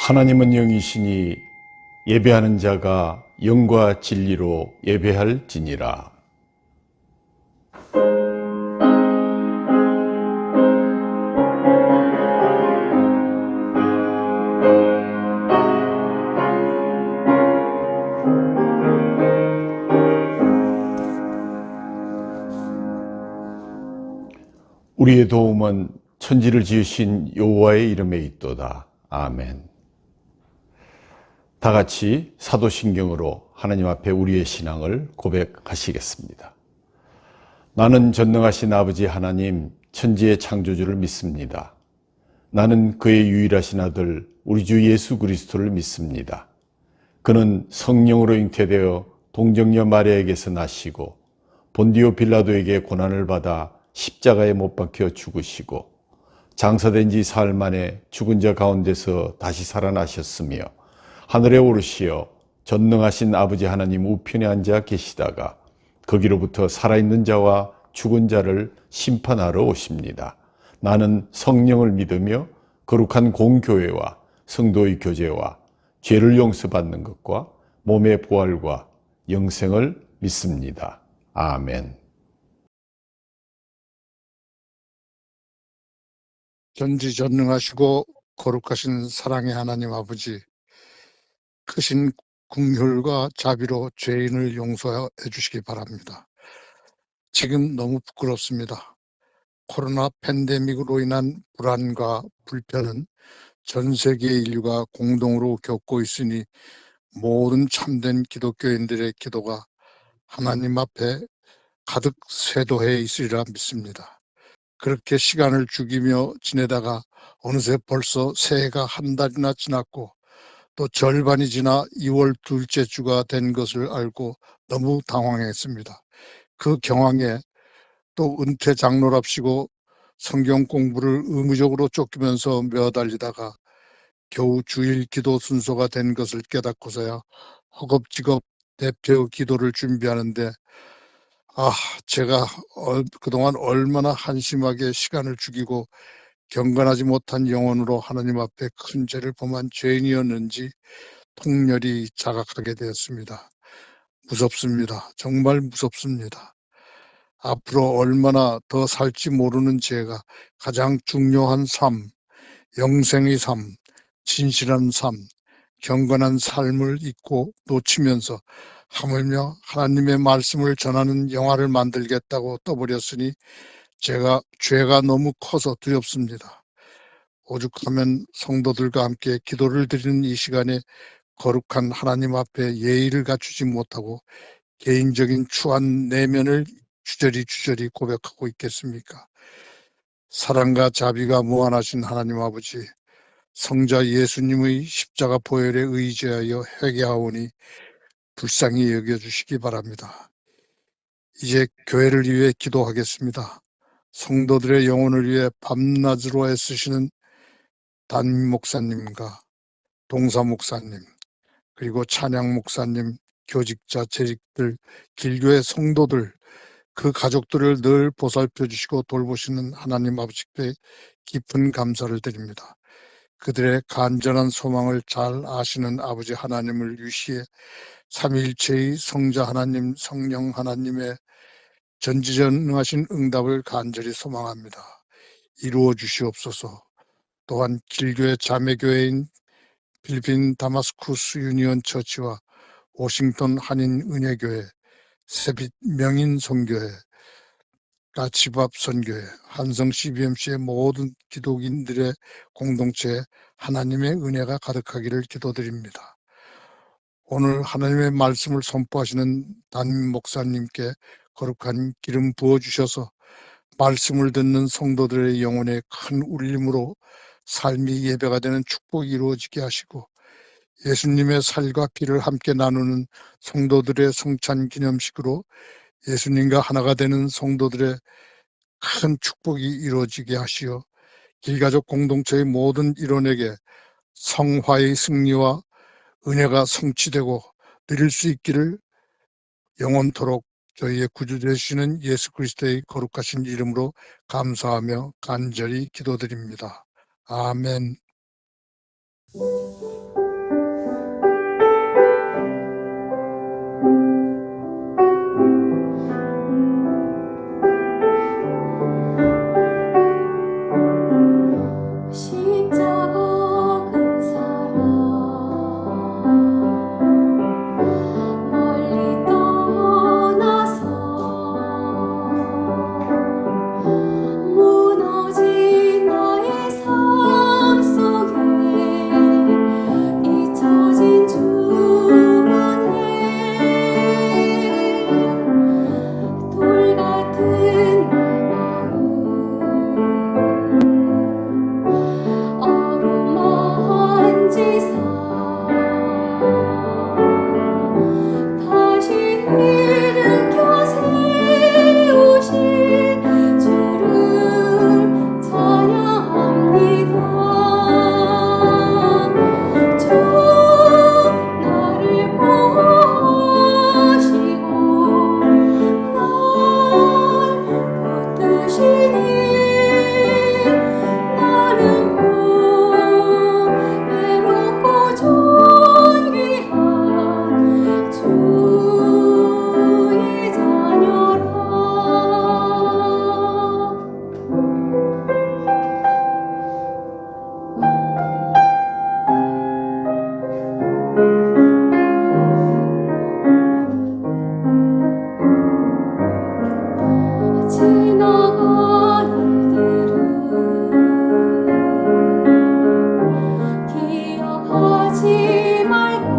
하나님은 영이시니 예배하는 자가 영과 진리로 예배할지니라. 우리의 도움은 천지를 지으신 여호와의 이름에 있도다. 아멘. 다 같이 사도신경으로 하나님 앞에 우리의 신앙을 고백하시겠습니다. 나는 전능하신 아버지 하나님, 천지의 창조주를 믿습니다. 나는 그의 유일하신 아들 우리 주 예수 그리스도를 믿습니다. 그는 성령으로 잉태되어 동정녀 마리아에게서 나시고 본디오 빌라도에게 고난을 받아 십자가에 못 박혀 죽으시고 장사된 지 사흘 만에 죽은 자 가운데서 다시 살아나셨으며 하늘에 오르시어 전능하신 아버지 하나님 우편에 앉아 계시다가 거기로부터 살아있는 자와 죽은 자를 심판하러 오십니다. 나는 성령을 믿으며 거룩한 공교회와 성도의 교제와 죄를 용서받는 것과 몸의 부활과 영생을 믿습니다. 아멘. 전지전능하시고 거룩하신 사랑의 하나님 아버지, 크신 긍휼과 자비로 죄인을 용서해 주시기 바랍니다. 지금 너무 부끄럽습니다. 코로나 팬데믹으로 인한 불안과 불편은 전 세계 인류가 공동으로 겪고 있으니 모든 참된 기독교인들의 기도가 하나님 앞에 가득 쇄도해 있으리라 믿습니다. 그렇게 시간을 죽이며 지내다가 어느새 벌써 새해가 한 달이나 지났고 또 절반이 지나 2월 둘째 주가 된 것을 알고 너무 당황했습니다. 그 경황에 또 은퇴 장로랍시고 성경 공부를 의무적으로 쫓기면서 매달리다가 겨우 주일 기도 순서가 된 것을 깨닫고서야 허겁지겁 대표 기도를 준비하는데 제가 그동안 얼마나 한심하게 시간을 죽이고 경건하지 못한 영혼으로 하나님 앞에 큰 죄를 범한 죄인이었는지 통렬히 자각하게 되었습니다. 무섭습니다. 정말 무섭습니다. 앞으로 얼마나 더 살지 모르는 제가 가장 중요한 삶, 영생의 삶, 진실한 삶, 경건한 삶을 잊고 놓치면서 하물며 하나님의 말씀을 전하는 영화를 만들겠다고 떠버렸으니 죄가 너무 커서 두렵습니다. 오죽하면 성도들과 함께 기도를 드리는 이 시간에 거룩한 하나님 앞에 예의를 갖추지 못하고 개인적인 추한 내면을 주저리 고백하고 있겠습니까? 사랑과 자비가 무한하신 하나님 아버지, 성자 예수님의 십자가 보혈에 의지하여 회개하오니 불쌍히 여겨주시기 바랍니다. 이제 교회를 위해 기도하겠습니다. 성도들의 영혼을 위해 밤낮으로 애쓰시는 담임 목사님과 동사 목사님, 그리고 찬양 목사님, 교직자, 재직들, 길교의 성도들, 그 가족들을 늘 보살펴 주시고 돌보시는 하나님 아버지께 깊은 감사를 드립니다. 그들의 간절한 소망을 잘 아시는 아버지 하나님을 위시해 삼위일체의 성자 하나님, 성령 하나님의 전지전능하신 응답을 간절히 소망합니다. 이루어 주시옵소서. 또한 길교의 자매교회인 필리핀 다마스쿠스 유니온 처치와 워싱턴 한인 은혜교회, 세빛 명인 선교회, 가치밥 선교회, 한성 CBMC의 모든 기독인들의 공동체에 하나님의 은혜가 가득하기를 기도드립니다. 오늘 하나님의 말씀을 선포하시는 담임 목사님께 거룩한 기름 부어주셔서 말씀을 듣는 성도들의 영혼에 큰 울림으로 삶이 예배가 되는 축복이 이루어지게 하시고 예수님의 살과 피를 함께 나누는 성도들의 성찬 기념식으로 예수님과 하나가 되는 성도들의 큰 축복이 이루어지게 하시어 길가족 공동체의 모든 일원에게 성화의 승리와 은혜가 성취되고 누릴 수 있기를 영원토록 저희의 구주 되시는 예수 그리스도의 거룩하신 이름으로 감사하며 간절히 기도드립니다. 아멘. 십자가 그 사랑 멀리 떠나서 무너진 나의 삶 속에 잊혀진 주문에 돌 같은 내 마음 어루만지사 다시 일으켜 세우신 주를 찬양합니다. 주 나를 보시고 날 붙드시니 나는 외롭고 존귀한 주의 자녀라. 지나간 일들은 기억하지 말고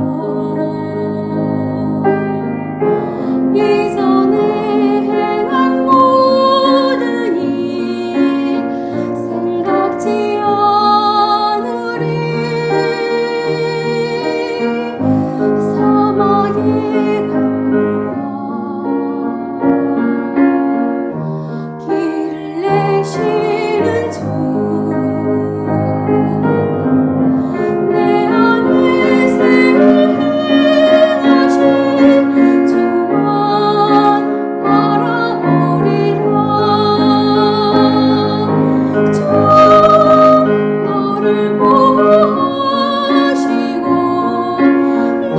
이전에 행한 모든 일 생각지 않으리. 사막의 강물과 길을 내시는 주 내 안에 새를 행하신 주만 바라보리라. 주 너를 보시고 널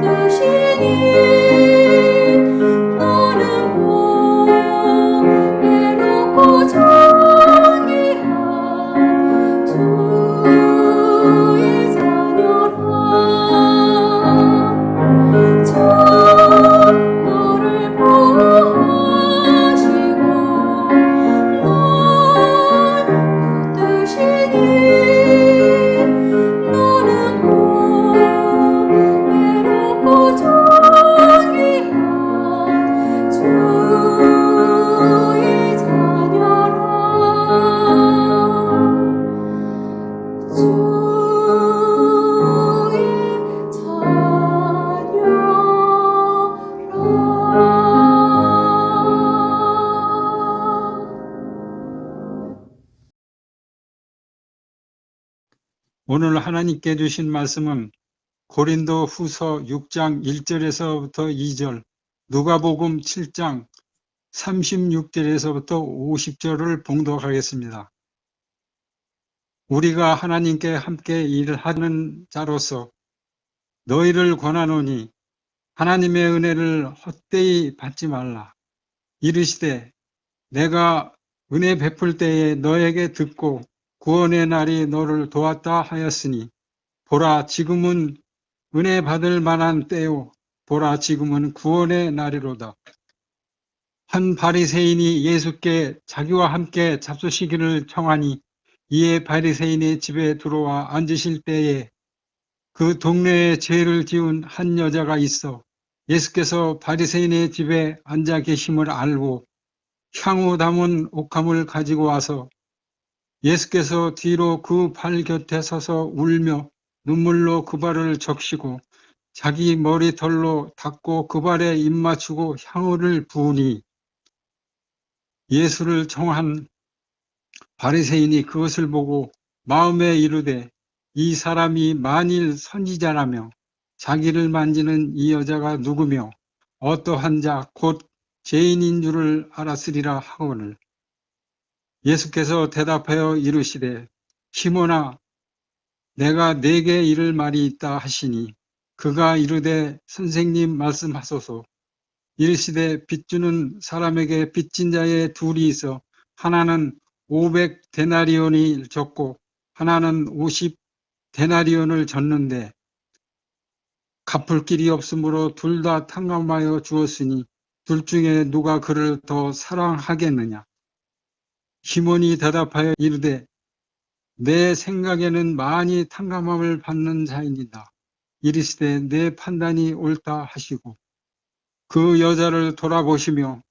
붙드시니 너는 외롭고 존귀한 주의 자녀라. 주 너를 보시고 널 붙드시니 너는 외롭고 존귀한 주의 자녀라. 주의 자녀라. 오늘 하나님께 주신 말씀은 고린도 후서 6장 1절에서부터 2절, 누가복음 7장 36절에서부터 50절을 봉독하겠습니다. 우리가 하나님께 함께 일하는 자로서 너희를 권하노니 하나님의 은혜를 헛되이 받지 말라. 이르시되 내가 은혜 베풀 때에 너에게 듣고 구원의 날이 너를 도왔다 하였으니 보라 지금은 은혜 받을 만한 때요 보라 지금은 구원의 날이로다. 한 바리새인이 예수께 자기와 함께 잡수시기를 청하니 이에 바리새인의 집에 들어와 앉으실 때에 그 동네에 죄를 지은 한 여자가 있어 예수께서 바리새인의 집에 앉아 계심을 알고 향후 담은 옥함을 가지고 와서 예수께서 뒤로 그 발 곁에 서서 울며 눈물로 그 발을 적시고 자기 머리털로 닦고 그 발에 입 맞추고 향유를 부으니 예수를 청한 바리새인이 그것을 보고 마음에 이르되 이 사람이 만일 선지자라며 자기를 만지는 이 여자가 누구며 어떠한 자 곧 죄인인 줄을 알았으리라 하거늘 예수께서 대답하여 이르시되 시몬아 내가 네게 이를 말이 있다 하시니 그가 이르되 선생님 말씀하소서. 이르시되 빚주는 사람에게 빚진 자의 둘이 있어 하나는 500데나리온을 졌고 하나는 50데나리온을 졌는데 갚을 길이 없으므로 둘 다 탕감하여 주었으니 둘 중에 누가 그를 더 사랑하겠느냐. 시몬이 대답하여 이르되 내 생각에는 많이 탕감함을 받는 자입니다. 이르시되 내 판단이 옳다 하시고 그 여자를 돌아보시며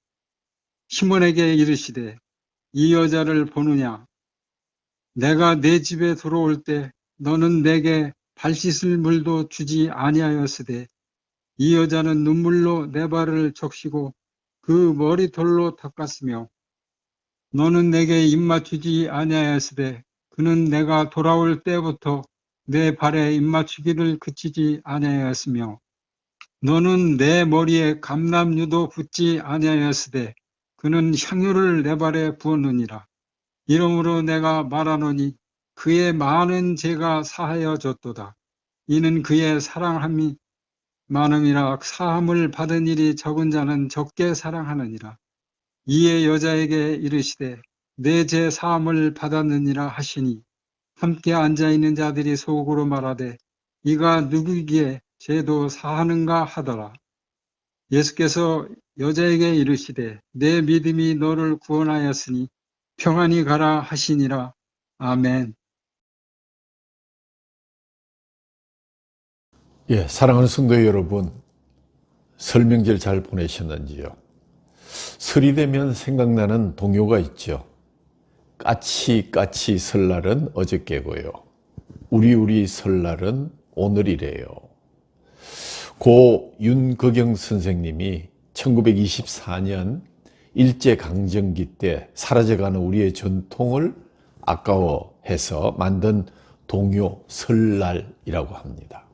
시몬에게 이르시되 이 여자를 보느냐. 내가 내 집에 들어올 때 너는 내게 발 씻을 물도 주지 아니하였으되 이 여자는 눈물로 내 발을 적시고 그 머리털로 닦았으며 너는 내게 입맞추지 아니하였으되 그는 내가 돌아올 때부터 내 발에 입맞추기를 그치지 아니하였으며 너는 내 머리에 감람유도 붓지 아니하였으되 그는 향유를 내 발에 부었느니라. 이러므로 내가 말하노니 그의 많은 죄가 사하여졌도다. 이는 그의 사랑함이 많음이라. 사함을 받은 일이 적은 자는 적게 사랑하느니라. 이에 여자에게 이르시되 내 죄 사함을 받았느니라 하시니 함께 앉아있는 자들이 속으로 말하되 이가 누구기에 죄도 사하는가 하더라. 예수께서 여자에게 이르시되 내 믿음이 너를 구원하였으니 평안히 가라 하시니라. 아멘. 예, 사랑하는 성도 여러분, 설 명절 잘 보내셨는지요? 설이 되면 생각나는 동요가 있죠. 까치 설날은 어저께고요. 우리 설날은 오늘이래요. 고 윤거경 선생님이 1924년 일제강점기 때 사라져가는 우리의 전통을 아까워해서 만든 동요 설날이라고 합니다.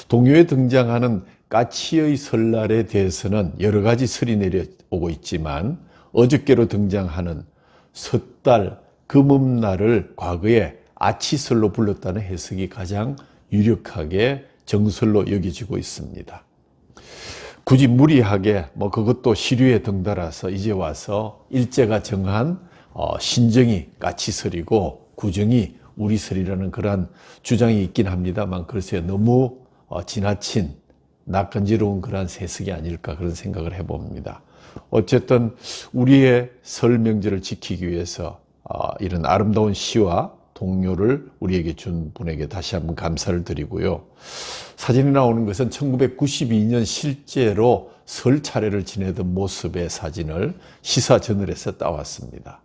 동요에 등장하는 까치의 설날에 대해서는 여러 가지 설이 내려오고 있지만 어저께로 등장하는 섣달, 금음날을 과거에 아치설로 불렀다는 해석이 가장 유력하게 정설로 여겨지고 있습니다. 굳이 무리하게 그것도 시류에 등달아서 이제 와서 일제가 정한 신정이 까치설이고 구정이 우리설이라는 그러한 주장이 있긴 합니다만 글쎄요, 너무 지나친 낯간지러운 그러한 해석이 아닐까 그런 생각을 해봅니다. 어쨌든 우리의 설 명절을 지키기 위해서 이런 아름다운 시와 동요를 우리에게 준 분에게 다시 한번 감사를 드리고요. 사진이 나오는 것은 1992년 실제로 설 차례를 지내던 모습의 사진을 시사저널에서 따왔습니다.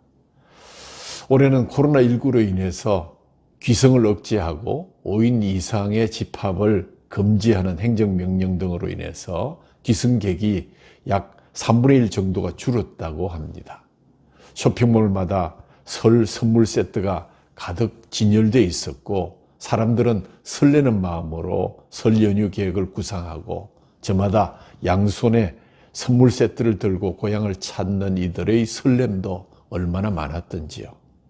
올해는 코로나19로 인해서 귀성을 억제하고 5인 이상의 집합을 금지하는 행정명령 등으로 인해서 귀성객이 약 3분의 1 정도가 줄었다고 합니다. 쇼핑몰마다 설 선물 세트가 가득 진열되어 있었고 사람들은 설레는 마음으로 설 연휴 계획을 구상하고 저마다 양손에 선물 세트를 들고 고향을 찾는 이들의 설렘도 얼마나 많았던지요.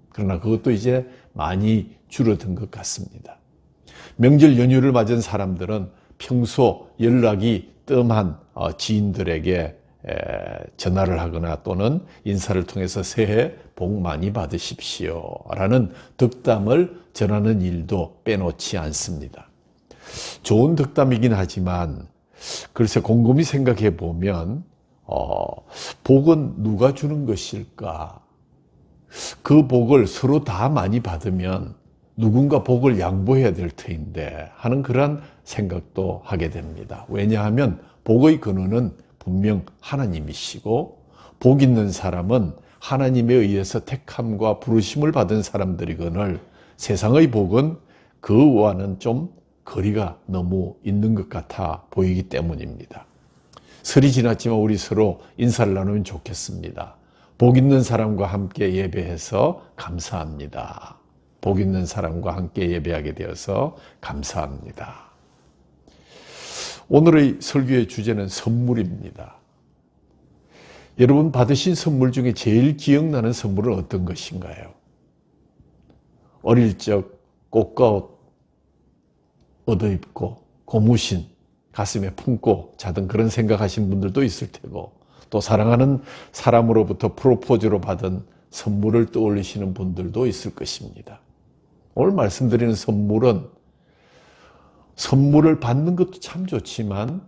그러나 그것도 이제 많이 줄어든 것 같습니다. 명절 연휴를 맞은 사람들은 평소 연락이 뜸한 지인들에게 전화를 하거나 또는 인사를 통해서 새해 복 많이 받으십시오 라는 덕담을 전하는 일도 빼놓지 않습니다. 좋은 덕담이긴 하지만 글쎄 곰곰이 생각해 보면 복은 누가 주는 것일까? 그 복을 서로 다 많이 받으면 누군가 복을 양보해야 될 터인데 하는 그런 생각도 하게 됩니다. 왜냐하면 복의 근원은 분명 하나님이시고 복 있는 사람은 하나님에 의해서 택함과 부르심을 받은 사람들이거늘 세상의 복은 그와는 좀 거리가 너무 있는 것 같아 보이기 때문입니다. 설이 지났지만 우리 서로 인사를 나누면 좋겠습니다. 복 있는 사람과 함께 예배해서 감사합니다. 복 있는 사람과 함께 예배하게 되어서 감사합니다. 오늘의 설교의 주제는 선물입니다. 여러분 받으신 선물 중에 제일 기억나는 선물은 어떤 것인가요? 어릴 적 꽃과 옷 얻어입고 고무신 가슴에 품고 자던 그런 생각하신 분들도 있을 테고, 또 사랑하는 사람으로부터 프로포즈로 받은 선물을 떠올리시는 분들도 있을 것입니다. 오늘 말씀드리는 선물은 선물을 받는 것도 참 좋지만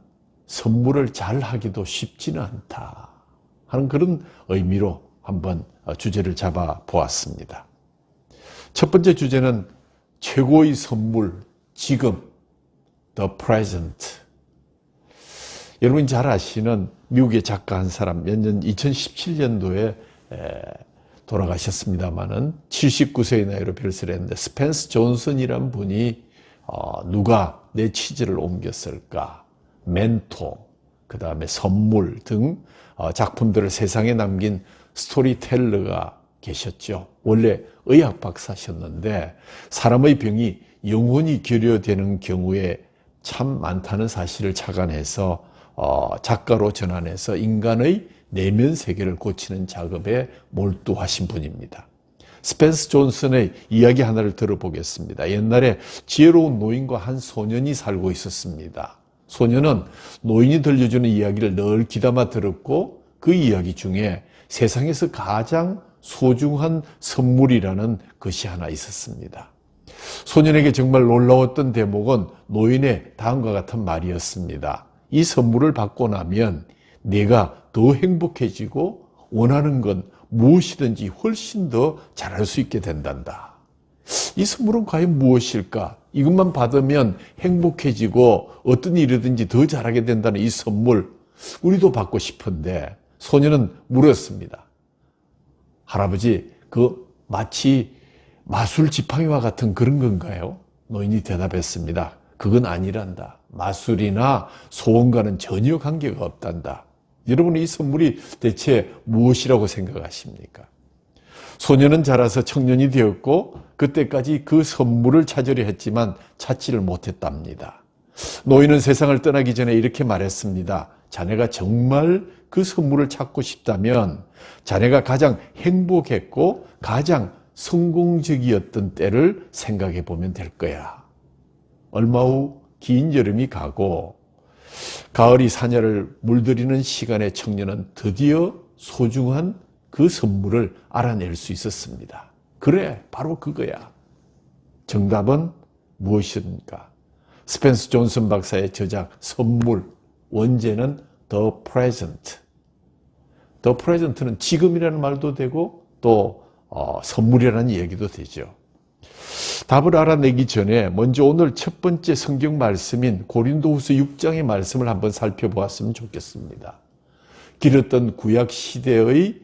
선물을 잘 하기도 쉽지는 않다 하는 그런 의미로 한번 주제를 잡아 보았습니다. 첫 번째 주제는 최고의 선물, 지금, the present. 여러분이 잘 아시는 미국의 작가 한 사람, 2017년도에 돌아가셨습니다마는 79세의 나이로 별세를 했는데, 스펜스 존슨이란 분이 누가 내 취지를 옮겼을까, 멘토, 그 다음에 선물 등 작품들을 세상에 남긴 스토리텔러가 계셨죠. 원래 의학 박사셨는데 사람의 병이 영혼이 결여되는 경우에 참 많다는 사실을 착안해서 작가로 전환해서 인간의 내면 세계를 고치는 작업에 몰두하신 분입니다. 스펜스 존슨의 이야기 하나를 들어보겠습니다. 옛날에 지혜로운 노인과 한 소년이 살고 있었습니다. 소년은 노인이 들려주는 이야기를 늘 귀담아 들었고, 그 이야기 중에 세상에서 가장 소중한 선물이라는 것이 하나 있었습니다. 소년에게 정말 놀라웠던 대목은 노인의 다음과 같은 말이었습니다. 이 선물을 받고 나면 내가 더 행복해지고 원하는 건 무엇이든지 훨씬 더 잘할 수 있게 된단다. 이 선물은 과연 무엇일까? 이것만 받으면 행복해지고 어떤 일이든지 더 잘하게 된다는 이 선물, 우리도 받고 싶은데, 소년은 물었습니다. 할아버지, 그 마치 마술 지팡이와 같은 그런 건가요? 노인이 대답했습니다. 그건 아니란다. 마술이나 소원과는 전혀 관계가 없단다. 여러분, 이 선물이 대체 무엇이라고 생각하십니까? 소년은 자라서 청년이 되었고 그때까지 그 선물을 찾으려 했지만 찾지를 못했답니다. 노인은 세상을 떠나기 전에 이렇게 말했습니다. 자네가 정말 그 선물을 찾고 싶다면 자네가 가장 행복했고 가장 성공적이었던 때를 생각해 보면 될 거야. 얼마 후 긴 여름이 가고 가을이 사냐를 물들이는 시간에 청년은 드디어 소중한 그 선물을 알아낼 수 있었습니다. 그래, 바로 그거야. 정답은 무엇입니까? 스펜스 존슨 박사의 저작 선물, 원제는 the present. the present는 지금이라는 말도 되고 또 선물이라는 얘기도 되죠. 답을 알아내기 전에 먼저 오늘 첫 번째 성경 말씀인 고린도후서 6장의 말씀을 한번 살펴보았으면 좋겠습니다. 길었던 구약 시대의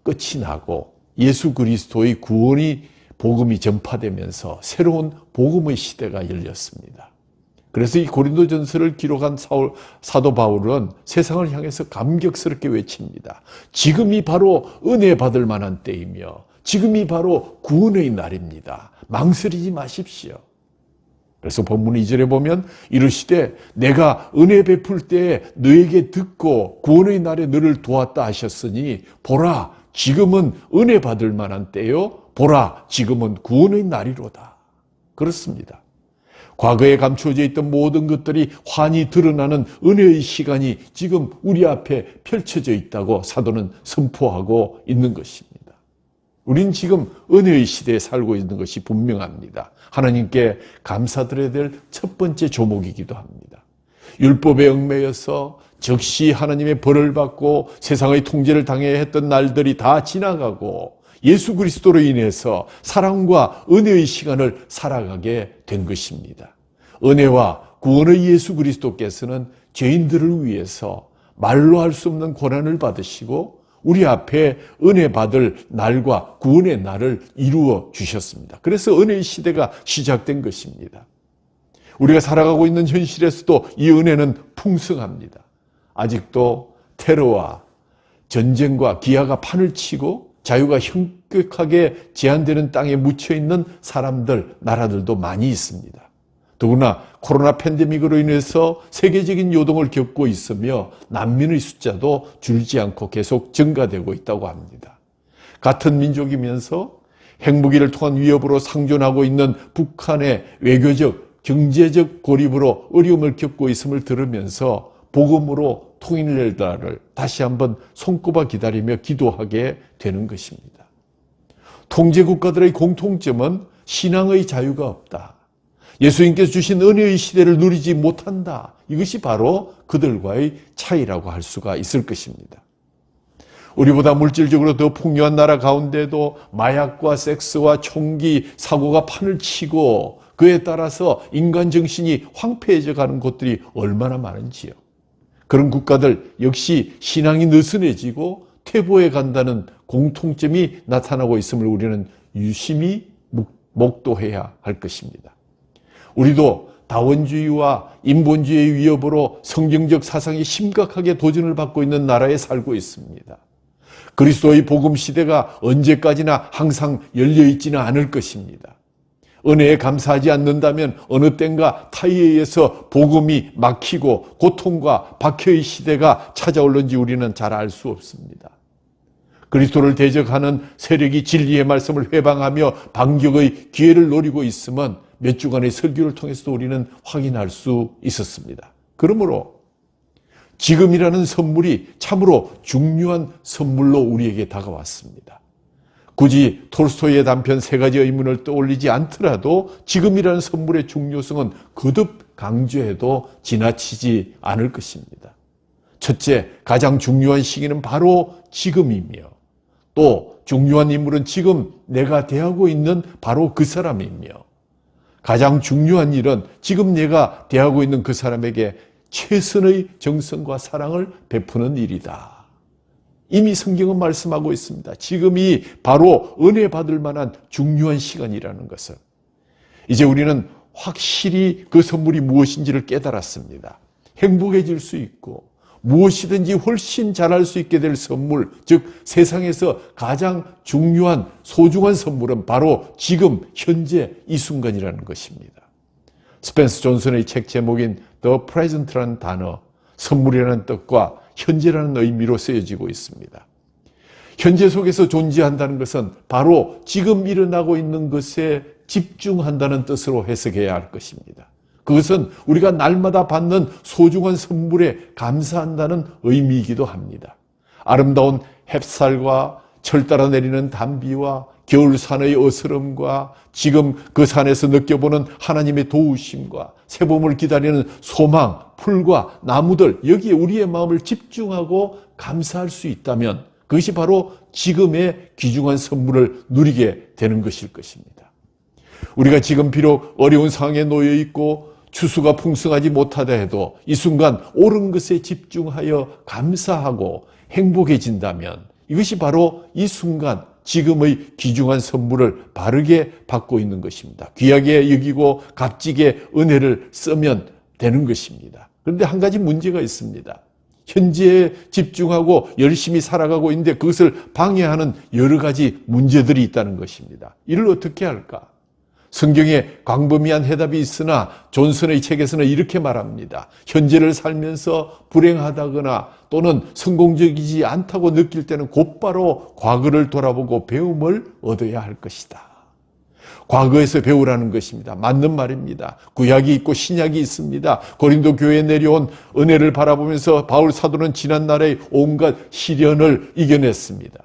끝이 나고 예수 그리스도의 구원이 복음이 전파되면서 새로운 복음의 시대가 열렸습니다. 그래서 이 고린도전서를 기록한 사도 바울은 세상을 향해서 감격스럽게 외칩니다. 지금이 바로 은혜 받을 만한 때이며 지금이 바로 구원의 날입니다. 망설이지 마십시오. 그래서 본문 2절에 보면 이르시되 내가 은혜 베풀 때에 너에게 듣고 구원의 날에 너를 도왔다 하셨으니 보라 지금은 은혜 받을 만한 때요 보라 지금은 구원의 날이로다. 그렇습니다. 과거에 감추어져 있던 모든 것들이 환히 드러나는 은혜의 시간이 지금 우리 앞에 펼쳐져 있다고 사도는 선포하고 있는 것입니다. 우린 지금 은혜의 시대에 살고 있는 것이 분명합니다. 하나님께 감사드려야 될 첫 번째 조목이기도 합니다. 율법에 얽매여서 즉시 하나님의 벌을 받고 세상의 통제를 당해야 했던 날들이 다 지나가고 예수 그리스도로 인해서 사랑과 은혜의 시간을 살아가게 된 것입니다. 은혜와 구원의 예수 그리스도께서는 죄인들을 위해서 말로 할 수 없는 고난을 받으시고 우리 앞에 은혜 받을 날과 구원의 날을 이루어 주셨습니다. 그래서 은혜의 시대가 시작된 것입니다. 우리가 살아가고 있는 현실에서도 이 은혜는 풍성합니다. 아직도 테러와 전쟁과 기아가 판을 치고 자유가 현격하게 제한되는 땅에 묻혀있는 사람들, 나라들도 많이 있습니다. 더구나 코로나 팬데믹으로 인해서 세계적인 요동을 겪고 있으며 난민의 숫자도 줄지 않고 계속 증가되고 있다고 합니다. 같은 민족이면서 핵무기를 통한 위협으로 상존하고 있는 북한의 외교적 경제적 고립으로 어려움을 겪고 있음을 들으면서 복음으로 통일될 날을 다시 한번 손꼽아 기다리며 기도하게 되는 것입니다. 통제국가들의 공통점은 신앙의 자유가 없다. 예수님께서 주신 은혜의 시대를 누리지 못한다. 이것이 바로 그들과의 차이라고 할 수가 있을 것입니다. 우리보다 물질적으로 더 풍요한 나라 가운데도 마약과 섹스와 총기, 사고가 판을 치고 그에 따라서 인간 정신이 황폐해져 가는 곳들이 얼마나 많은지요. 그런 국가들 역시 신앙이 느슨해지고 퇴보해 간다는 공통점이 나타나고 있음을 우리는 유심히 목도해야 할 것입니다. 우리도 다원주의와 인본주의의 위협으로 성경적 사상이 심각하게 도전을 받고 있는 나라에 살고 있습니다. 그리스도의 복음 시대가 언제까지나 항상 열려 있지는 않을 것입니다. 은혜에 감사하지 않는다면 어느 땐가 타의에 의해서 복음이 막히고 고통과 박해의 시대가 찾아올는지 우리는 잘 알 수 없습니다. 그리스도를 대적하는 세력이 진리의 말씀을 회방하며 반격의 기회를 노리고 있으면 몇 주간의 설교를 통해서도 우리는 확인할 수 있었습니다. 그러므로 지금이라는 선물이 참으로 중요한 선물로 우리에게 다가왔습니다. 굳이 톨스토이의 단편 3가지 의문을 떠올리지 않더라도 지금이라는 선물의 중요성은 거듭 강조해도 지나치지 않을 것입니다. 첫째, 가장 중요한 시기는 바로 지금이며 또 중요한 인물은 지금 내가 대하고 있는 바로 그 사람이며 가장 중요한 일은 지금 내가 대하고 있는 그 사람에게 최선의 정성과 사랑을 베푸는 일이다. 이미 성경은 말씀하고 있습니다. 지금이 바로 은혜 받을 만한 중요한 시간이라는 것을. 이제 우리는 확실히 그 선물이 무엇인지를 깨달았습니다. 행복해질 수 있고 무엇이든지 훨씬 잘할 수 있게 될 선물, 즉 세상에서 가장 중요한 소중한 선물은 바로 지금 현재 이 순간이라는 것입니다. 스펜서 존슨의 책 제목인 The Present라는 단어, 선물이라는 뜻과 현재라는 의미로 쓰여지고 있습니다. 현재 속에서 존재한다는 것은 바로 지금 일어나고 있는 것에 집중한다는 뜻으로 해석해야 할 것입니다. 그것은 우리가 날마다 받는 소중한 선물에 감사한다는 의미이기도 합니다. 아름다운 햇살과 철 따라 내리는 단비와 겨울산의 어스름과 지금 그 산에서 느껴보는 하나님의 도우심과 새봄을 기다리는 소망, 풀과 나무들, 여기에 우리의 마음을 집중하고 감사할 수 있다면 그것이 바로 지금의 귀중한 선물을 누리게 되는 것일 것입니다. 우리가 지금 비록 어려운 상황에 놓여 있고 추수가 풍성하지 못하다 해도 이 순간 옳은 것에 집중하여 감사하고 행복해진다면 이것이 바로 이 순간 지금의 귀중한 선물을 바르게 받고 있는 것입니다. 귀하게 여기고 값지게 은혜를 쓰면 되는 것입니다. 그런데 한 가지 문제가 있습니다. 현재에 집중하고 열심히 살아가고 있는데 그것을 방해하는 여러 가지 문제들이 있다는 것입니다. 이를 어떻게 할까? 성경에 광범위한 해답이 있으나 존슨의 책에서는 이렇게 말합니다. 현재를 살면서 불행하다거나 또는 성공적이지 않다고 느낄 때는 곧바로 과거를 돌아보고 배움을 얻어야 할 것이다. 과거에서 배우라는 것입니다. 맞는 말입니다. 구약이 있고 신약이 있습니다. 고린도 교회에 내려온 은혜를 바라보면서 바울 사도는 지난날의 온갖 시련을 이겨냈습니다.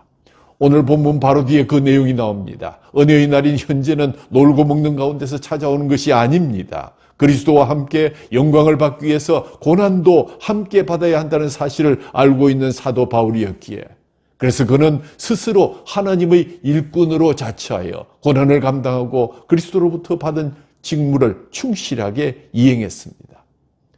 오늘 본문 바로 뒤에 그 내용이 나옵니다. 은혜의 날인 현재는 놀고 먹는 가운데서 찾아오는 것이 아닙니다. 그리스도와 함께 영광을 받기 위해서 고난도 함께 받아야 한다는 사실을 알고 있는 사도 바울이었기에 그래서 그는 스스로 하나님의 일꾼으로 자처하여 고난을 감당하고 그리스도로부터 받은 직무를 충실하게 이행했습니다.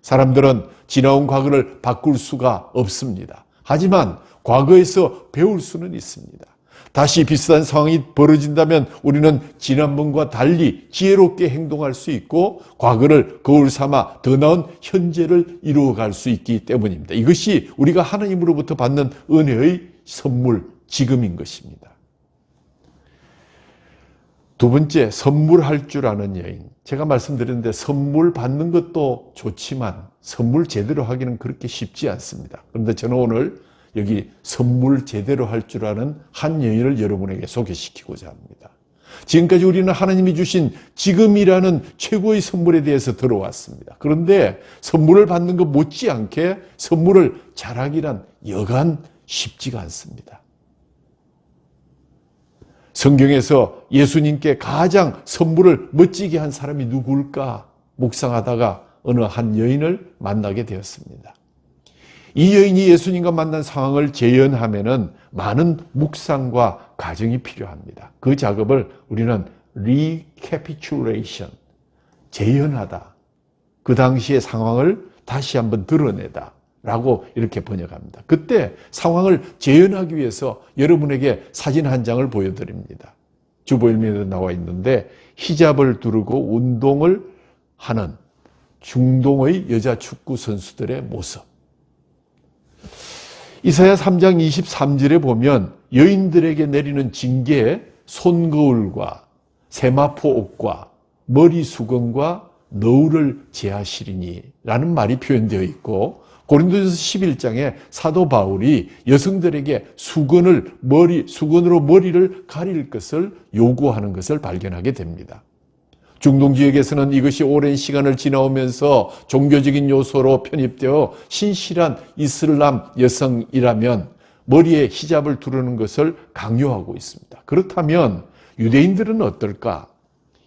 사람들은 지나온 과거를 바꿀 수가 없습니다. 하지만 과거에서 배울 수는 있습니다. 다시 비슷한 상황이 벌어진다면 우리는 지난번과 달리 지혜롭게 행동할 수 있고 과거를 거울 삼아 더 나은 현재를 이루어갈 수 있기 때문입니다. 이것이 우리가 하나님으로부터 받는 은혜의 선물, 지금인 것입니다. 두 번째, 선물할 줄 아는 여인. 제가 말씀드렸는데 선물 받는 것도 좋지만 선물 제대로 하기는 그렇게 쉽지 않습니다. 그런데 저는 오늘 여기 선물 제대로 할 줄 아는 한 여인을 여러분에게 소개시키고자 합니다. 지금까지 우리는 하나님이 주신 지금이라는 최고의 선물에 대해서 들어왔습니다. 그런데 선물을 받는 것 못지않게 선물을 잘하기란 여간 쉽지가 않습니다. 성경에서 예수님께 가장 선물을 멋지게 한 사람이 누구일까 묵상하다가 어느 한 여인을 만나게 되었습니다. 이 여인이 예수님과 만난 상황을 재현하면은 많은 묵상과 가정이 필요합니다. 그 작업을 우리는 recapitulation, 재현하다. 그 당시의 상황을 다시 한번 드러내다. 라고 이렇게 번역합니다. 그때 상황을 재현하기 위해서 여러분에게 사진 한 장을 보여드립니다. 주보일면에 나와 있는데 히잡을 두르고 운동을 하는 중동의 여자 축구 선수들의 모습. 이사야 3장 23절에 보면 여인들에게 내리는 징계에 손거울과 세마포 옷과 머리 수건과 너울을 제하시리니 라는 말이 표현되어 있고, 고린도전서 11장에 사도 바울이 여성들에게 수건으로 머리를 가릴 것을 요구하는 것을 발견하게 됩니다. 중동 지역에서는 이것이 오랜 시간을 지나오면서 종교적인 요소로 편입되어 신실한 이슬람 여성이라면 머리에 히잡을 두르는 것을 강요하고 있습니다. 그렇다면 유대인들은 어떨까?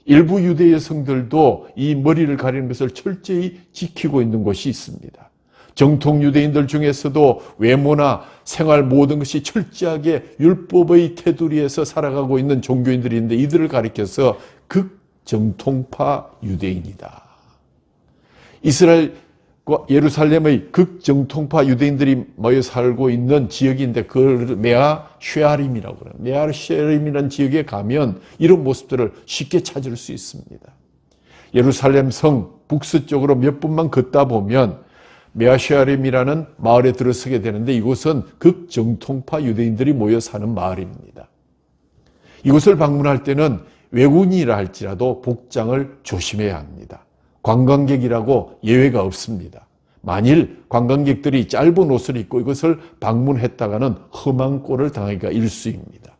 일부 유대 여성들도 이 머리를 가리는 것을 철저히 지키고 있는 곳이 있습니다. 정통 유대인들 중에서도 외모나 생활 모든 것이 철저하게 율법의 테두리에서 살아가고 있는 종교인들이 있는데 이들을 가리켜서 극정통파 유대인이다. 이스라엘과 예루살렘의 극정통파 유대인들이 모여 살고 있는 지역인데 그걸 메아 쉐아림이라고 그래요. 메아 쉐아림이라는 지역에 가면 이런 모습들을 쉽게 찾을 수 있습니다. 예루살렘 성 북서쪽으로 몇 분만 걷다 보면 메아쉐아림이라는 마을에 들어서게 되는데 이곳은 극정통파 유대인들이 모여 사는 마을입니다. 이곳을 방문할 때는 외국인이라 할지라도 복장을 조심해야 합니다. 관광객이라고 예외가 없습니다. 만일 관광객들이 짧은 옷을 입고 이것을 방문했다가는 험한 꼴을 당하기가 일쑤입니다.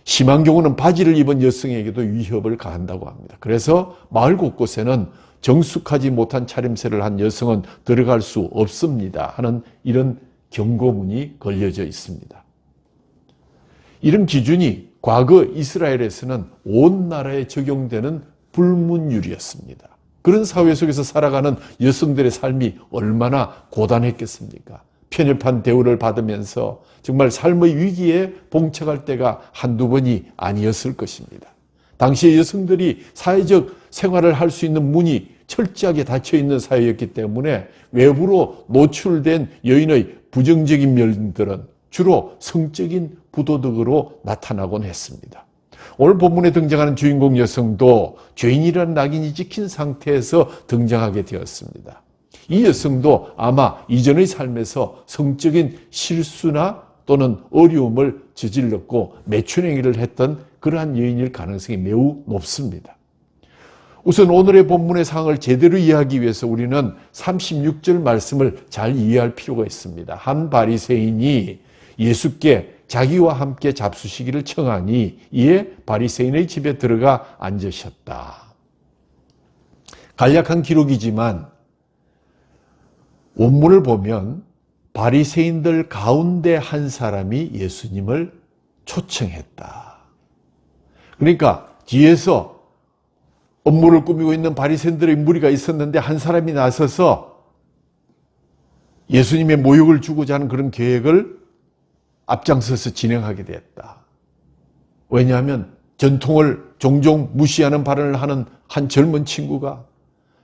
심한 경우는 바지를 입은 여성에게도 위협을 가한다고 합니다. 그래서 마을 곳곳에는 정숙하지 못한 차림새를 한 여성은 들어갈 수 없습니다 하는 이런 경고문이 걸려져 있습니다. 이런 기준이 과거 이스라엘에서는 온 나라에 적용되는 불문율이었습니다. 그런 사회 속에서 살아가는 여성들의 삶이 얼마나 고단했겠습니까? 편협한 대우를 받으면서 정말 삶의 위기에 봉착할 때가 한두 번이 아니었을 것입니다. 당시의 여성들이 사회적 생활을 할 수 있는 문이 철저하게 닫혀있는 사회였기 때문에 외부로 노출된 여인의 부정적인 면들은 주로 성적인 부도덕으로 나타나곤 했습니다. 오늘 본문에 등장하는 주인공 여성도 죄인이라는 낙인이 찍힌 상태에서 등장하게 되었습니다. 이 여성도 아마 이전의 삶에서 성적인 실수나 또는 어려움을 저질렀고 매춘행위를 했던 그러한 여인일 가능성이 매우 높습니다. 우선 오늘의 본문의 상황을 제대로 이해하기 위해서 우리는 36절 말씀을 잘 이해할 필요가 있습니다. 한 바리새인이 예수께 자기와 함께 잡수시기를 청하니 이에 바리새인의 집에 들어가 앉으셨다. 간략한 기록이지만 원문을 보면 바리새인들 가운데 한 사람이 예수님을 초청했다. 그러니까 뒤에서 업무를 꾸미고 있는 바리새인들의 무리가 있었는데 한 사람이 나서서 예수님의 모욕을 주고자 하는 그런 계획을 앞장서서 진행하게 됐다. 왜냐하면 전통을 종종 무시하는 발언을 하는 한 젊은 친구가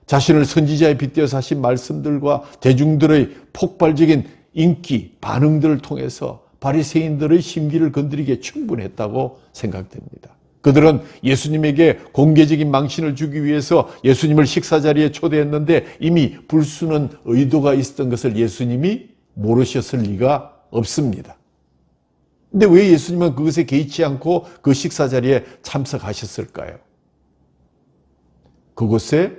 자신을 선지자에 빗대어서 하신 말씀들과 대중들의 폭발적인 인기, 반응들을 통해서 바리새인들의 심기를 건드리기에 충분했다고 생각됩니다. 그들은 예수님에게 공개적인 망신을 주기 위해서 예수님을 식사자리에 초대했는데 이미 불순한 의도가 있었던 것을 예수님이 모르셨을 리가 없습니다. 근데 왜 예수님은 그것에 개의치 않고 그 식사자리에 참석하셨을까요? 그곳에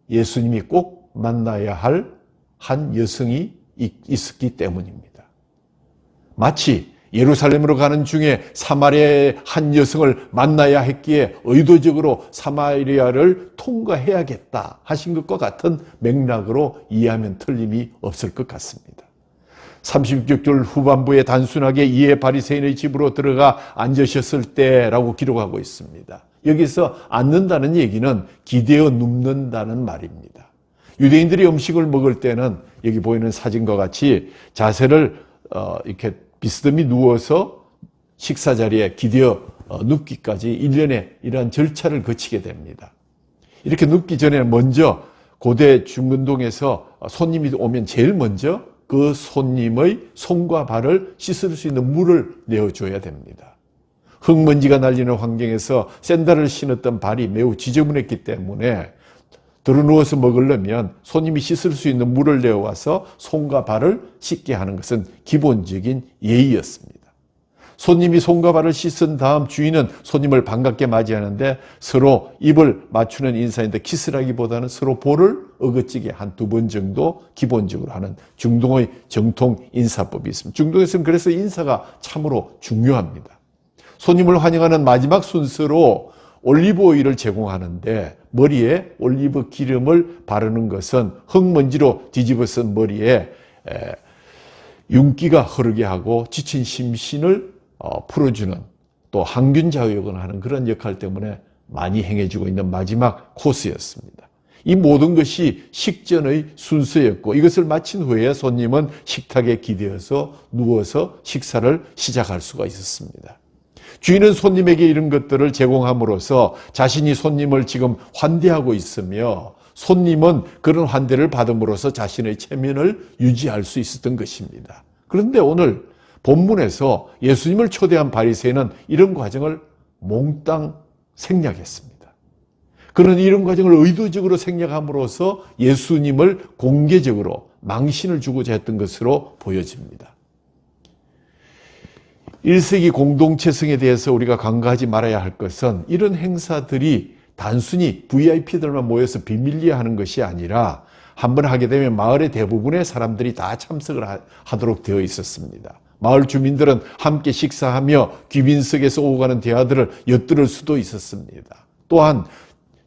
예수님이 꼭 만나야 할 한 여성이 있었기 때문입니다. 마치 예루살렘으로 가는 중에 사마리아의 한 여성을 만나야 했기에 의도적으로 사마리아를 통과해야겠다 하신 것과 같은 맥락으로 이해하면 틀림이 없을 것 같습니다. 36절 후반부에 단순하게 이에 바리새인의 집으로 들어가 앉으셨을 때라고 기록하고 있습니다. 여기서 앉는다는 얘기는 기대어 눕는다는 말입니다. 유대인들이 음식을 먹을 때는 여기 보이는 사진과 같이 자세를 이렇게 비스듬히 누워서 식사 자리에 기대어 눕기까지 일련의 이러한 절차를 거치게 됩니다. 이렇게 눕기 전에 먼저 고대 중근동에서 손님이 오면 제일 먼저 그 손님의 손과 발을 씻을 수 있는 물을 내어줘야 됩니다. 흙먼지가 날리는 환경에서 샌들을 신었던 발이 매우 지저분했기 때문에 들어누워서 먹으려면 손님이 씻을 수 있는 물을 내어와서 손과 발을 씻게 하는 것은 기본적인 예의였습니다. 손님이 손과 발을 씻은 다음 주인은 손님을 반갑게 맞이하는데 서로 입을 맞추는 인사인데 키스라기보다는 서로 볼을 어거지게 한두 번 정도 기본적으로 하는 중동의 정통 인사법이 있습니다. 중동에서는 그래서 인사가 참으로 중요합니다. 손님을 환영하는 마지막 순서로 올리브 오일을 제공하는데 머리에 올리브 기름을 바르는 것은 흙먼지로 뒤집어 쓴 머리에 윤기가 흐르게 하고 지친 심신을 풀어주는 또 항균 자극을 하는 그런 역할 때문에 많이 행해지고 있는 마지막 코스였습니다. 이 모든 것이 식전의 순서였고 이것을 마친 후에 손님은 식탁에 기대어서 누워서 식사를 시작할 수가 있었습니다. 주인은 손님에게 이런 것들을 제공함으로써 자신이 손님을 지금 환대하고 있으며 손님은 그런 환대를 받음으로써 자신의 체면을 유지할 수 있었던 것입니다. 그런데 오늘 본문에서 예수님을 초대한 바리새인은 이런 과정을 몽땅 생략했습니다. 그는 이런 과정을 의도적으로 생략함으로써 예수님을 공개적으로 망신을 주고자 했던 것으로 보여집니다. 1세기 공동체성에 대해서 우리가 간과하지 말아야 할 것은 이런 행사들이 단순히 VIP들만 모여서 비밀리에 하는 것이 아니라 한번 하게 되면 마을의 대부분의 사람들이 다 참석을 하도록 되어 있었습니다. 마을 주민들은 함께 식사하며 귀빈석에서 오고 가는 대화들을 엿들을 수도 있었습니다. 또한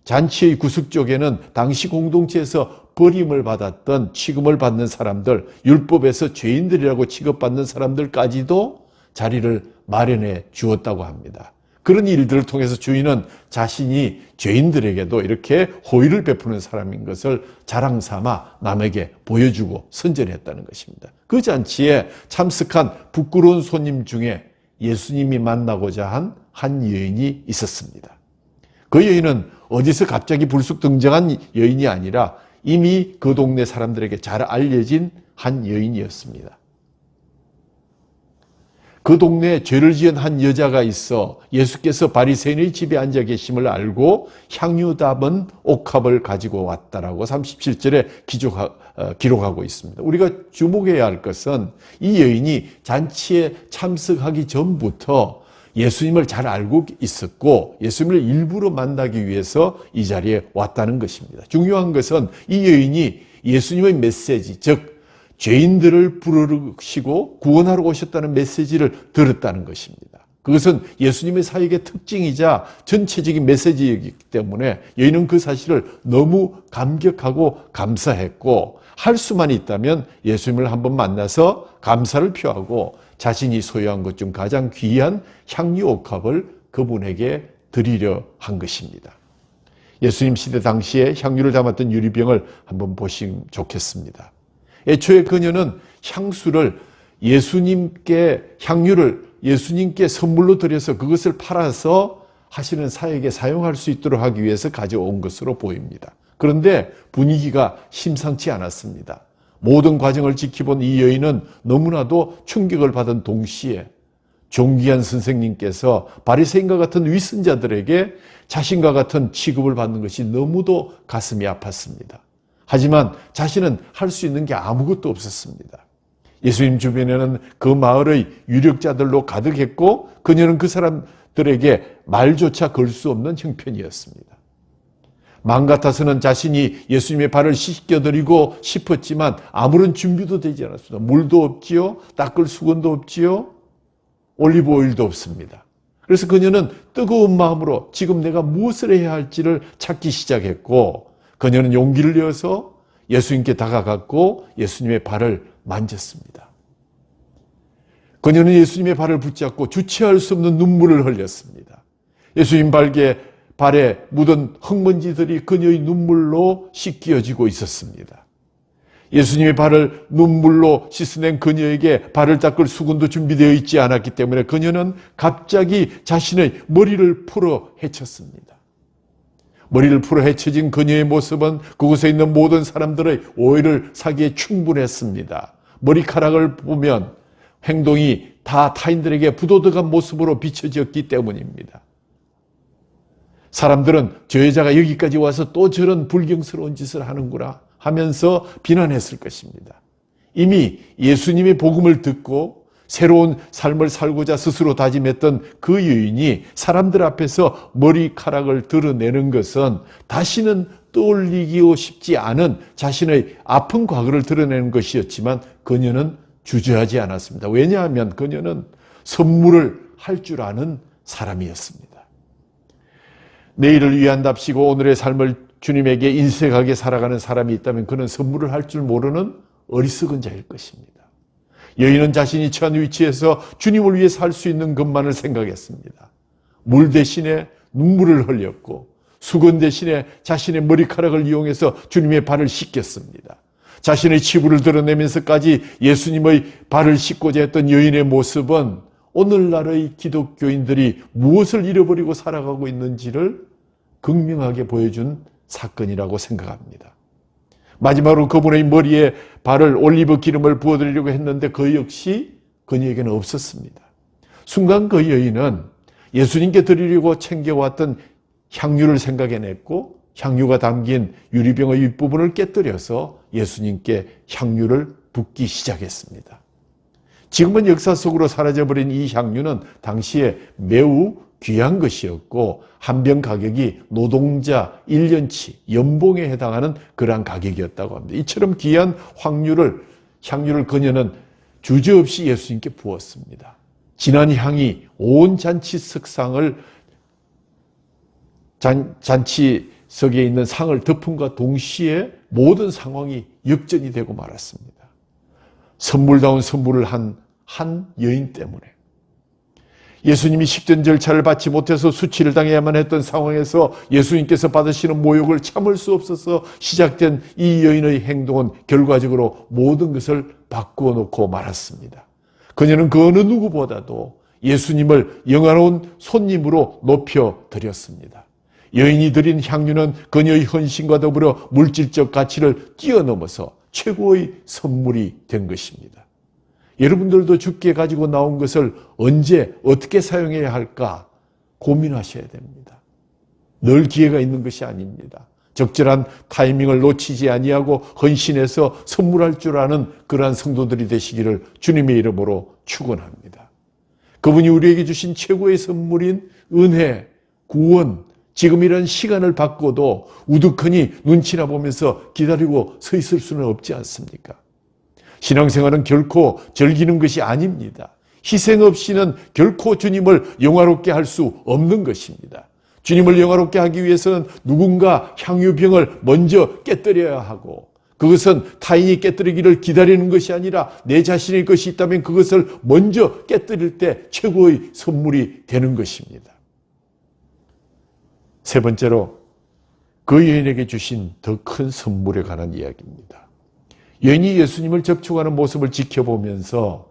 잔치의 구석 쪽에는 당시 공동체에서 버림을 받았던 취급을 받는 사람들, 율법에서 죄인들이라고 취급받는 사람들까지도 자리를 마련해 주었다고 합니다. 그런 일들을 통해서 주인은 자신이 죄인들에게도 이렇게 호의를 베푸는 사람인 것을 자랑 삼아 남에게 보여주고 선전했다는 것입니다. 그 잔치에 참석한 부끄러운 손님 중에 예수님이 만나고자 한 여인이 있었습니다. 그 여인은 어디서 갑자기 불쑥 등장한 여인이 아니라 이미 그 동네 사람들에게 잘 알려진 한 여인이었습니다. 그 동네에 죄를 지은 한 여자가 있어 예수께서 바리새인의 집에 앉아 계심을 알고 향유 담은 옥합을 가지고 왔다라고 37절에 기록하고 있습니다. 우리가 주목해야 할 것은 이 여인이 잔치에 참석하기 전부터 예수님을 잘 알고 있었고 예수님을 일부러 만나기 위해서 이 자리에 왔다는 것입니다. 중요한 것은 이 여인이 예수님의 메시지, 즉 죄인들을 부르시고 구원하러 오셨다는 메시지를 들었다는 것입니다. 그것은 예수님의 사역의 특징이자 전체적인 메시지이기 때문에 여인은 그 사실을 너무 감격하고 감사했고 할 수만 있다면 예수님을 한번 만나서 감사를 표하고 자신이 소유한 것 중 가장 귀한 향유 옥합을 그분에게 드리려 한 것입니다. 예수님 시대 당시에 향유를 담았던 유리병을 한번 보시면 좋겠습니다. 애초에 그녀는 향수를 향유를 예수님께 선물로 드려서 그것을 팔아서 하시는 사역에 사용할 수 있도록 하기 위해서 가져온 것으로 보입니다. 그런데 분위기가 심상치 않았습니다. 모든 과정을 지켜본 이 여인은 너무나도 충격을 받은 동시에 존귀한 선생님께서 바리새인과 같은 위선자들에게 자신과 같은 취급을 받는 것이 너무도 가슴이 아팠습니다. 하지만 자신은 할 수 있는 게 아무것도 없었습니다. 예수님 주변에는 그 마을의 유력자들로 가득했고 그녀는 그 사람들에게 말조차 걸 수 없는 형편이었습니다. 마음 같아서는 자신이 예수님의 발을 씻겨드리고 싶었지만 아무런 준비도 되지 않았습니다. 물도 없지요. 닦을 수건도 없지요. 올리브 오일도 없습니다. 그래서 그녀는 뜨거운 마음으로 지금 내가 무엇을 해야 할지를 찾기 시작했고, 그녀는 용기를 내어서 예수님께 다가갔고 예수님의 발을 만졌습니다. 그녀는 예수님의 발을 붙잡고 주체할 수 없는 눈물을 흘렸습니다. 예수님 발에 묻은 흙먼지들이 그녀의 눈물로 씻겨지고 있었습니다. 예수님의 발을 눈물로 씻어낸 그녀에게 발을 닦을 수건도 준비되어 있지 않았기 때문에 그녀는 갑자기 자신의 머리를 풀어 헤쳤습니다. 머리를 풀어 헤쳐진 그녀의 모습은 그곳에 있는 모든 사람들의 오해를 사기에 충분했습니다. 머리카락을 보면 행동이 다 타인들에게 부도덕한 모습으로 비춰졌기 때문입니다. 사람들은 저 여자가 여기까지 와서 또 저런 불경스러운 짓을 하는구나 하면서 비난했을 것입니다. 이미 예수님의 복음을 듣고 새로운 삶을 살고자 스스로 다짐했던 그 여인이 사람들 앞에서 머리카락을 드러내는 것은 다시는 떠올리기도 쉽지 않은 자신의 아픈 과거를 드러내는 것이었지만 그녀는 주저하지 않았습니다. 왜냐하면 그녀는 선물을 할 줄 아는 사람이었습니다. 내일을 위한답시고 오늘의 삶을 주님에게 인색하게 살아가는 사람이 있다면 그는 선물을 할 줄 모르는 어리석은 자일 것입니다. 여인은 자신이 처한 위치에서 주님을 위해 살 수 있는 것만을 생각했습니다. 물 대신에 눈물을 흘렸고 수건 대신에 자신의 머리카락을 이용해서 주님의 발을 씻겼습니다. 자신의 치부를 드러내면서까지 예수님의 발을 씻고자 했던 여인의 모습은 오늘날의 기독교인들이 무엇을 잃어버리고 살아가고 있는지를 극명하게 보여준 사건이라고 생각합니다. 마지막으로 그분의 머리에 발을 올리브 기름을 부어드리려고 했는데 그 역시 그녀에게는 없었습니다. 순간 그 여인은 예수님께 드리려고 챙겨왔던 향유를 생각해냈고 향유가 담긴 유리병의 윗부분을 깨뜨려서 예수님께 향유를 붓기 시작했습니다. 지금은 역사 속으로 사라져버린 이 향유는 당시에 매우 귀한 것이었고 한 병 가격이 노동자 1년치 연봉에 해당하는 그러한 가격이었다고 합니다. 이처럼 귀한 향유를 그녀는 주저없이 예수님께 부었습니다. 진한 향이 온 잔치석에 있는 상을 덮음과 동시에 모든 상황이 역전이 되고 말았습니다. 선물다운 선물을 한 여인 때문에 예수님이 식전 절차를 받지 못해서 수치를 당해야만 했던 상황에서 예수님께서 받으시는 모욕을 참을 수 없어서 시작된 이 여인의 행동은 결과적으로 모든 것을 바꾸어 놓고 말았습니다. 그녀는 그 어느 누구보다도 예수님을 영화로운 손님으로 높여드렸습니다. 여인이 드린 향유는 그녀의 헌신과 더불어 물질적 가치를 뛰어넘어서 최고의 선물이 된 것입니다. 여러분들도 주께 가지고 나온 것을 언제 어떻게 사용해야 할까 고민하셔야 됩니다. 늘 기회가 있는 것이 아닙니다. 적절한 타이밍을 놓치지 아니하고 헌신해서 선물할 줄 아는 그러한 성도들이 되시기를 주님의 이름으로 축원합니다. 그분이 우리에게 주신 최고의 선물인 은혜, 구원, 지금 이런 시간을 바꿔도 우두커니 눈치나 보면서 기다리고 서 있을 수는 없지 않습니까? 신앙생활은 결코 즐기는 것이 아닙니다. 희생 없이는 결코 주님을 영화롭게 할 수 없는 것입니다. 주님을 영화롭게 하기 위해서는 누군가 향유병을 먼저 깨뜨려야 하고 그것은 타인이 깨뜨리기를 기다리는 것이 아니라 내 자신의 것이 있다면 그것을 먼저 깨뜨릴 때 최고의 선물이 되는 것입니다. 세 번째로 그 여인에게 주신 더 큰 선물에 관한 이야기입니다. 여인이 예수님을 접촉하는 모습을 지켜보면서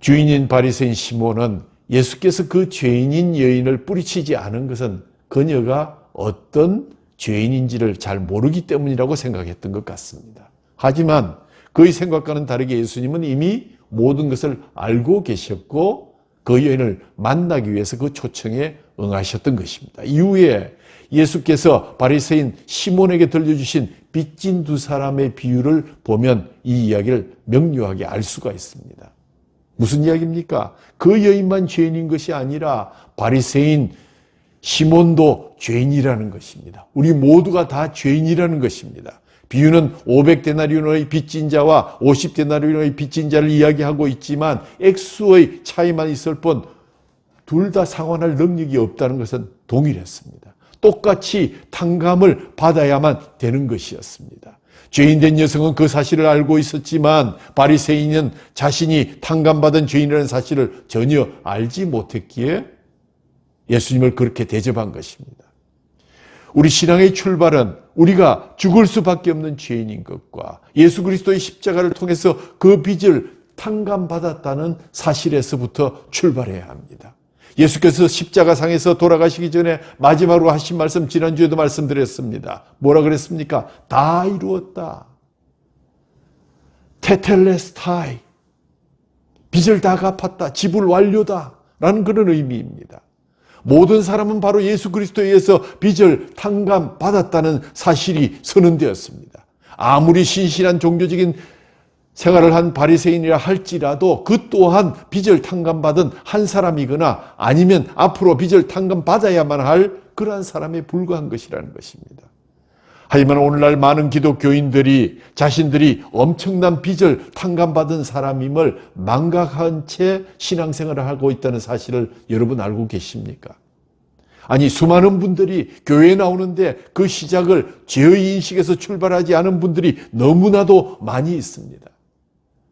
주인인 바리새인 시몬은 예수께서 그 죄인인 여인을 뿌리치지 않은 것은 그녀가 어떤 죄인인지를 잘 모르기 때문이라고 생각했던 것 같습니다. 하지만 그의 생각과는 다르게 예수님은 이미 모든 것을 알고 계셨고 그 여인을 만나기 위해서 그 초청에 응하셨던 것입니다. 이후에 예수께서 바리새인 시몬에게 들려주신 빚진 두 사람의 비유를 보면 이 이야기를 명료하게 알 수가 있습니다. 무슨 이야기입니까? 그 여인만 죄인인 것이 아니라 바리새인 시몬도 죄인이라는 것입니다. 우리 모두가 다 죄인이라는 것입니다. 비유는 500데나리온의 빚진 자와 50데나리온의 빚진 자를 이야기하고 있지만 액수의 차이만 있을 뿐 둘 다 상환할 능력이 없다는 것은 동일했습니다. 똑같이 탕감을 받아야만 되는 것이었습니다. 죄인된 여성은 그 사실을 알고 있었지만 바리새인은 자신이 탕감받은 죄인이라는 사실을 전혀 알지 못했기에 예수님을 그렇게 대접한 것입니다. 우리 신앙의 출발은 우리가 죽을 수밖에 없는 죄인인 것과 예수 그리스도의 십자가를 통해서 그 빚을 탕감받았다는 사실에서부터 출발해야 합니다. 예수께서 십자가상에서 돌아가시기 전에 마지막으로 하신 말씀 지난주에도 말씀드렸습니다. 뭐라 그랬습니까? 다 이루었다. 테텔레스타이. 빚을 다 갚았다. 지불 완료다. 라는 그런 의미입니다. 모든 사람은 바로 예수 그리스도에 의해서 빚을 탕감받았다는 사실이 선언되었습니다. 아무리 신실한 종교적인 생활을 한 바리새인이라 할지라도 그 또한 빚을 탕감받은 한 사람이거나 아니면 앞으로 빚을 탕감받아야만 할 그러한 사람에 불과한 것이라는 것입니다. 하지만 오늘날 많은 기독교인들이 자신들이 엄청난 빚을 탕감받은 사람임을 망각한 채 신앙생활을 하고 있다는 사실을 여러분 알고 계십니까? 아니, 수많은 분들이 교회에 나오는데 그 시작을 죄의 인식에서 출발하지 않은 분들이 너무나도 많이 있습니다.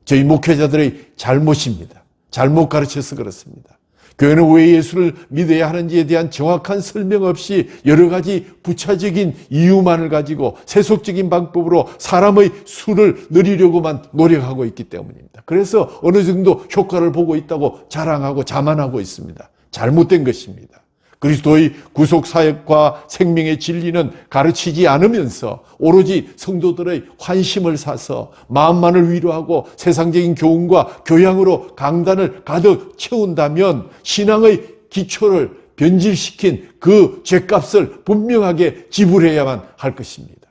저희 목회자들의 잘못입니다. 잘못 가르쳐서 그렇습니다. 교회는 왜 예수를 믿어야 하는지에 대한 정확한 설명 없이 여러 가지 부차적인 이유만을 가지고 세속적인 방법으로 사람의 수를 늘리려고만 노력하고 있기 때문입니다. 그래서 어느 정도 효과를 보고 있다고 자랑하고 자만하고 있습니다. 잘못된 것입니다. 그리스도의 구속사역과 생명의 진리는 가르치지 않으면서 오로지 성도들의 환심을 사서 마음만을 위로하고 세상적인 교훈과 교양으로 강단을 가득 채운다면 신앙의 기초를 변질시킨 그 죗값을 분명하게 지불해야만 할 것입니다.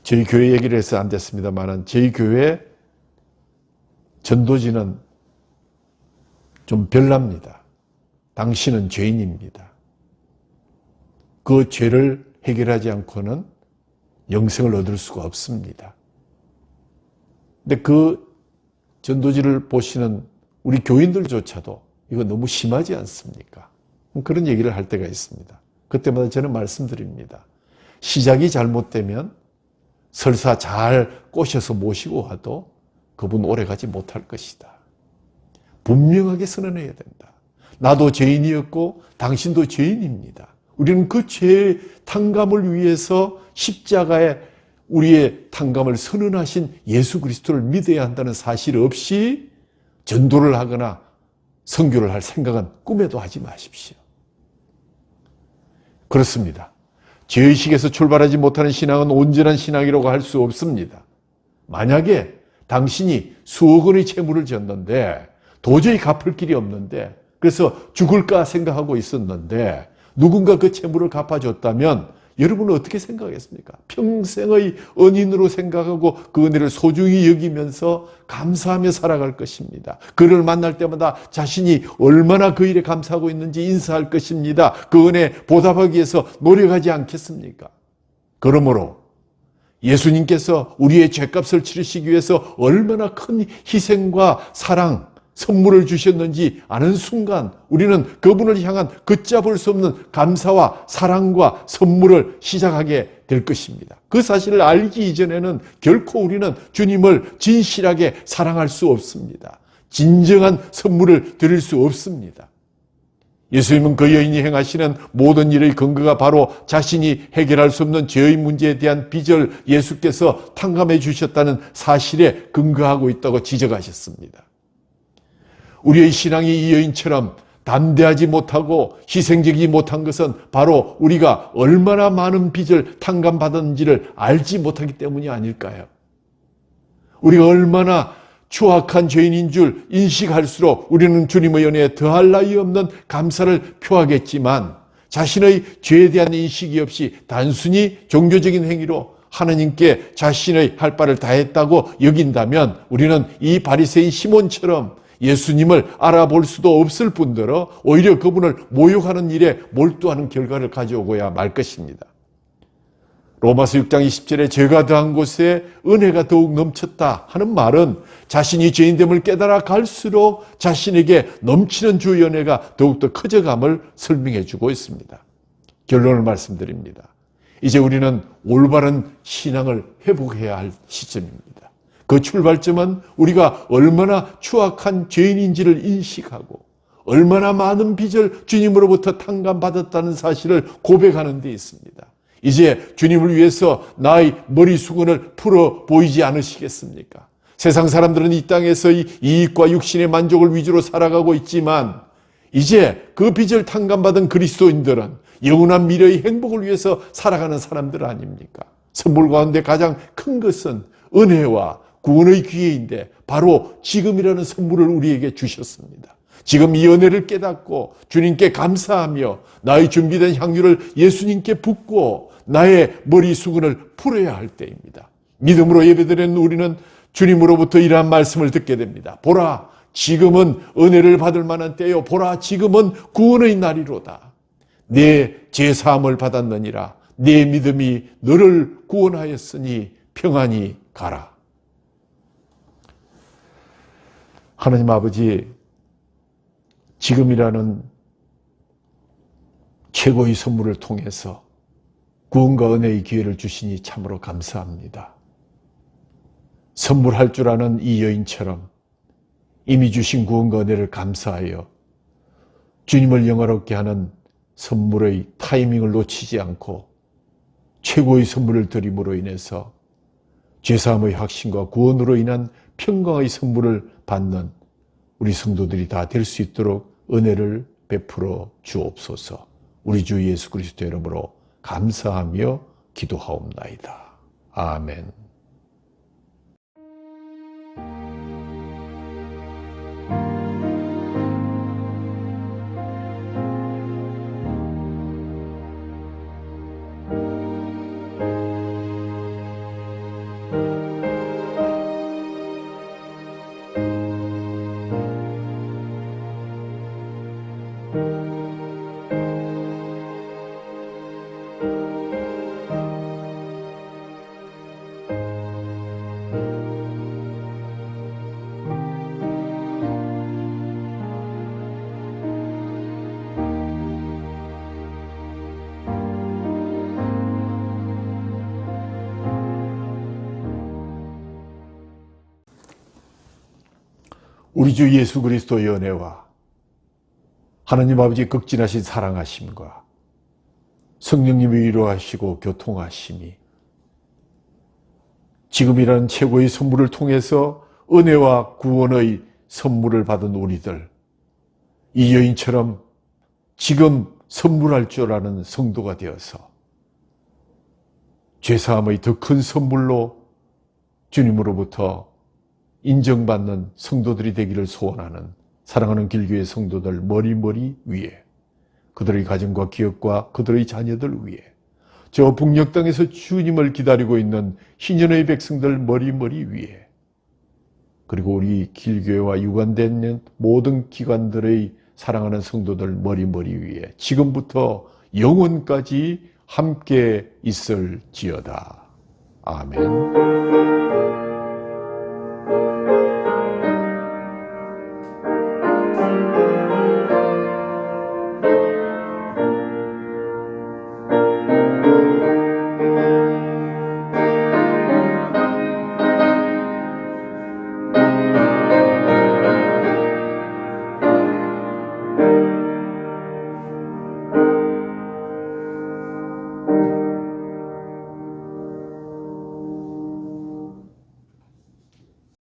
저희 교회 얘기를 해서 안 됐습니다만 저희 교회 전도지는 좀 별납니다. 당신은 죄인입니다. 그 죄를 해결하지 않고는 영생을 얻을 수가 없습니다. 근데 그 전도지를 보시는 우리 교인들조차도 이거 너무 심하지 않습니까? 그런 얘기를 할 때가 있습니다. 그때마다 저는 말씀드립니다. 시작이 잘못되면 설사 잘 꼬셔서 모시고 와도 그분 오래가지 못할 것이다. 분명하게 선언해야 된다. 나도 죄인이었고 당신도 죄인입니다. 우리는 그 죄의 탕감을 위해서 십자가에 우리의 탕감을 선언하신 예수 그리스도를 믿어야 한다는 사실 없이 전도를 하거나 선교를 할 생각은 꿈에도 하지 마십시오. 그렇습니다. 죄의식에서 출발하지 못하는 신앙은 온전한 신앙이라고 할 수 없습니다. 만약에 당신이 수억 원의 채무를 졌는데 도저히 갚을 길이 없는데 그래서 죽을까 생각하고 있었는데 누군가 그 채무를 갚아줬다면 여러분은 어떻게 생각하겠습니까? 평생의恩인으로 생각하고 그 은혜를 소중히 여기면서 감사하며 살아갈 것입니다. 그를 만날 때마다 자신이 얼마나 그 일에 감사하고 있는지 인사할 것입니다. 그 은혜 보답하기 위해서 노력하지 않겠습니까? 그러므로 예수님께서 우리의 죄값을 치르시기 위해서 얼마나 큰 희생과 사랑, 선물을 주셨는지 아는 순간 우리는 그분을 향한 걷잡을 수 없는 감사와 사랑과 선물을 시작하게 될 것입니다. 그 사실을 알기 이전에는 결코 우리는 주님을 진실하게 사랑할 수 없습니다. 진정한 선물을 드릴 수 없습니다. 예수님은 그 여인이 행하시는 모든 일의 근거가 바로 자신이 해결할 수 없는 죄의 문제에 대한 빚을 예수께서 탕감해 주셨다는 사실에 근거하고 있다고 지적하셨습니다. 우리의 신앙이 이 여인처럼 담대하지 못하고 희생적이지 못한 것은 바로 우리가 얼마나 많은 빚을 탕감받았는지를 알지 못하기 때문이 아닐까요? 우리가 얼마나 추악한 죄인인 줄 인식할수록 우리는 주님의 은혜에 더할 나위 없는 감사를 표하겠지만 자신의 죄에 대한 인식이 없이 단순히 종교적인 행위로 하나님께 자신의 할 바를 다했다고 여긴다면 우리는 이 바리새인 시몬처럼 예수님을 알아볼 수도 없을 뿐더러 오히려 그분을 모욕하는 일에 몰두하는 결과를 가져오고야 말 것입니다. 로마서 6장 20절에 죄가 더한 곳에 은혜가 더욱 넘쳤다 하는 말은 자신이 죄인됨을 깨달아 갈수록 자신에게 넘치는 주의 은혜가 더욱더 커져감을 설명해 주고 있습니다. 결론을 말씀드립니다. 이제 우리는 올바른 신앙을 회복해야 할 시점입니다. 그 출발점은 우리가 얼마나 추악한 죄인인지를 인식하고 얼마나 많은 빚을 주님으로부터 탕감받았다는 사실을 고백하는 데 있습니다. 이제 주님을 위해서 나의 머리 수건을 풀어 보이지 않으시겠습니까? 세상 사람들은 이 땅에서의 이익과 육신의 만족을 위주로 살아가고 있지만 이제 그 빚을 탕감받은 그리스도인들은 영원한 미래의 행복을 위해서 살아가는 사람들 아닙니까? 선물 가운데 가장 큰 것은 은혜와 구원의 기회인데 바로 지금이라는 선물을 우리에게 주셨습니다. 지금 이 은혜를 깨닫고 주님께 감사하며 나의 준비된 향유를 예수님께 붓고 나의 머리 수건을 풀어야 할 때입니다. 믿음으로 예배드리는 우리는 주님으로부터 이러한 말씀을 듣게 됩니다. 보라, 지금은 은혜를 받을 만한 때요. 보라, 지금은 구원의 날이로다. 내 죄사함을 받았느니라. 내 믿음이 너를 구원하였으니 평안히 가라. 하나님 아버지, 지금이라는 최고의 선물을 통해서 구원과 은혜의 기회를 주시니 참으로 감사합니다. 선물할 줄 아는 이 여인처럼 이미 주신 구원과 은혜를 감사하여 주님을 영화롭게 하는 선물의 타이밍을 놓치지 않고 최고의 선물을 드림으로 인해서 죄사함의 확신과 구원으로 인한 평강의 선물을 받는 우리 성도들이 다 될 수 있도록 은혜를 베풀어 주옵소서. 우리 주 예수 그리스도 이름으로 감사하며 기도하옵나이다. 아멘. 우리 주 예수 그리스도의 은혜와 하나님 아버지 극진하신 사랑하심과 성령님이 위로하시고 교통하심이 지금이라는 최고의 선물을 통해서 은혜와 구원의 선물을 받은 우리들, 이 여인처럼 지금 선물할 줄 아는 성도가 되어서 죄사함의 더 큰 선물로 주님으로부터 인정받는 성도들이 되기를 소원하는 사랑하는 길교의 성도들 머리 위에, 그들의 가정과 기업과 그들의 자녀들 위에, 저 북녘 땅에서 주님을 기다리고 있는 희년의 백성들 머리 위에, 그리고 우리 길교회와 유관된 모든 기관들의 사랑하는 성도들 머리 위에 지금부터 영원까지 함께 있을지어다. 아멘.